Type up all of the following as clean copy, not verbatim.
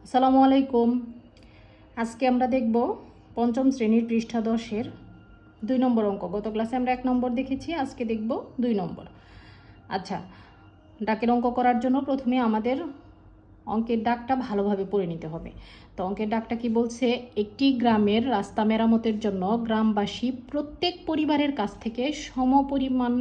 আসসালামু আলাইকুম। আজকে আমরা দেখব পঞ্চম শ্রেণীর পৃষ্ঠা 10-এর 2 নম্বর অঙ্ক। গত ক্লাসে আমরা 1 নম্বর দেখেছি, আজকে দেখব 2 নম্বর। আচ্ছা, ডাকের অঙ্ক করার জন্য প্রথমে আমাদের অঙ্কের ডাকটা ভালোভাবে পড়ে নিতে হবে। তো অঙ্কের ডাকটা কি বলছে? একটি গ্রামের রাস্তা মেরামতের জন্য গ্রামবাসী প্রত্যেক পরিবারের কাছ থেকে সমপরিমাণ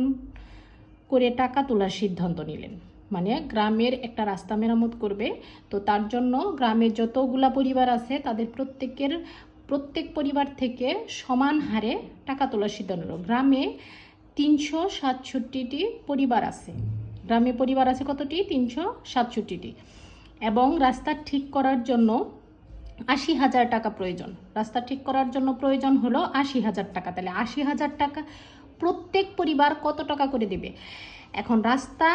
করে টাকা তোলার সিদ্ধান্ত নিলেন। মানে গ্রামের একটা রাস্তা মেরামত করবে, তো তার জন্য গ্রামের যতগুলা পরিবার আছে তাদের প্রত্যেক পরিবার থেকে সমান হারে টাকা তোলার সিদ্ধান্ত নিল। গ্রামে 367টি পরিবার আছে। গ্রামে পরিবার আছে কতটি? 367টি। এবং রাস্তা ঠিক করার জন্য 80,000 টাকা প্রয়োজন। রাস্তা ঠিক করার জন্য প্রয়োজন হলো 80,000 টাকা। তাহলে 80,000 টাকা প্রত্যেক পরিবার কত টাকা করে দেবে? এখন রাস্তা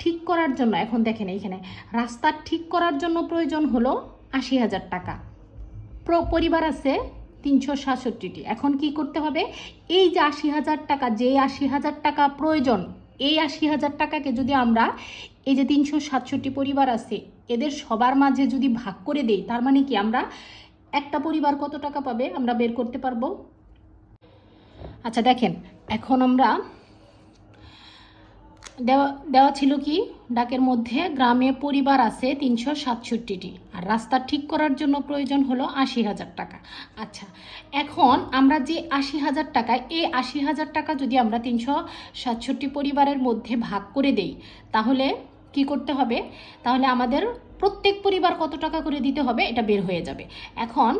ঠিক করার জন্য, এখন দেখেন এইখানে রাস্তা ঠিক করার জন্য প্রয়োজন হলো 80,000 টাকা। পরিবার আছে 367টি। এখন কি করতে হবে? এই যে 80,000 টাকা, যে 80,000 টাকা প্রয়োজন, এই 80,000 টাকাকে যদি আমরা এই যে 367 পরিবার আছে এদের সবার মাঝে যদি ভাগ করে দেই, তার মানে কি আমরা একটা পরিবার কত টাকা পাবে আমরা বের করতে পারবো। আচ্ছা দেখেন, এখন আমরা দেওয়া ছিল কি ডাকের মধ্যে, গ্রামে পরিবার আছে 367টি আর রাস্তা ঠিক করার জন্য প্রয়োজন হলো 80,000 টাকা। আচ্ছা, এখন আমরা যে 80,000 টাকা, এই 80,000 টাকা যদি আমরা 367 পরিবারের মধ্যে ভাগ করে দেই, তাহলে কি করতে হবে? তাহলে আমাদের প্রত্যেক পরিবার কত টাকা করে দিতে হবে এটা বের হয়ে যাবে। এখন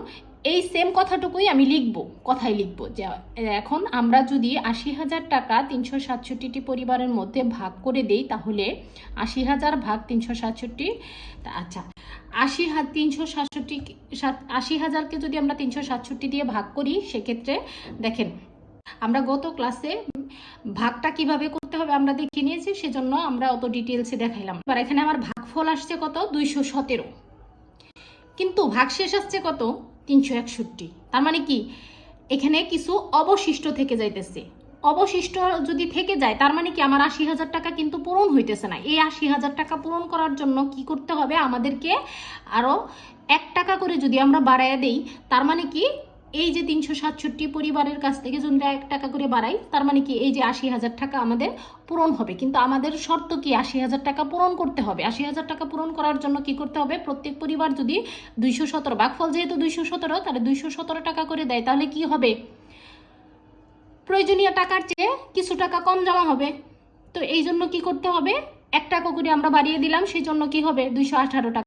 এই সেম কথাটুকুই আমি কথাই লিখব যে এখন আমরা যদি 80,000 টাকা 367টি পরিবারের মধ্যে ভাগ করে দেই, তাহলে 80,000 ভাগ 367। আচ্ছা, 80,000কে যদি আমরা 367 দিয়ে ভাগ করি, সেক্ষেত্রে দেখেন আমরা গত ক্লাসে ভাগটা কিভাবে করতে হবে আমরা দেখে নিয়েছি, সেজন্য আমরা অত ডিটেলসে দেখাইলাম। এবার এখানে আমার ভাগফল আসছে কত? 217। কিন্তু ভাগশেষ আসছে কত? 361। তার মানে কি এখানে কিছু অবশিষ্ট থেকে যাইতেছে। অবশিষ্ট যদি থেকে যায়, তার মানে কি আমার 80,000 টাকা কিন্তু পূরণ হইতেছে না। এই 80,000 টাকা পূরণ করার জন্য কি করতে হবে? আমাদেরকে আরো 1 টাকা করে যদি আমরা বাড়াইয়া দেই, তার মানে কি এই যে 367 পরিবারের কাছ থেকে যদি 1 টাকা করে বাড়াই, তার মানে কি এই যে 80,000 টাকা আমাদের পূরণ হবে। কিন্তু আমাদের শর্ত কি? 80,000 টাকা পূরণ করতে হবে। 80,000 টাকা পূরণ করার জন্য কি করতে হবে? প্রত্যেক পরিবার যদি 217, ভাগফল যেহেতু 217, তাহলে 217 টাকা করে দেয়, তাহলে কি হবে? প্রয়োজনীয় টাকার চেয়ে কিছু টাকা কম জমা হবে। তো এই জন্য কি করতে হবে? 1 টাকা করে আমরা বাড়িয়ে দিলাম, সেই জন্য কি হবে? 218 টাকা।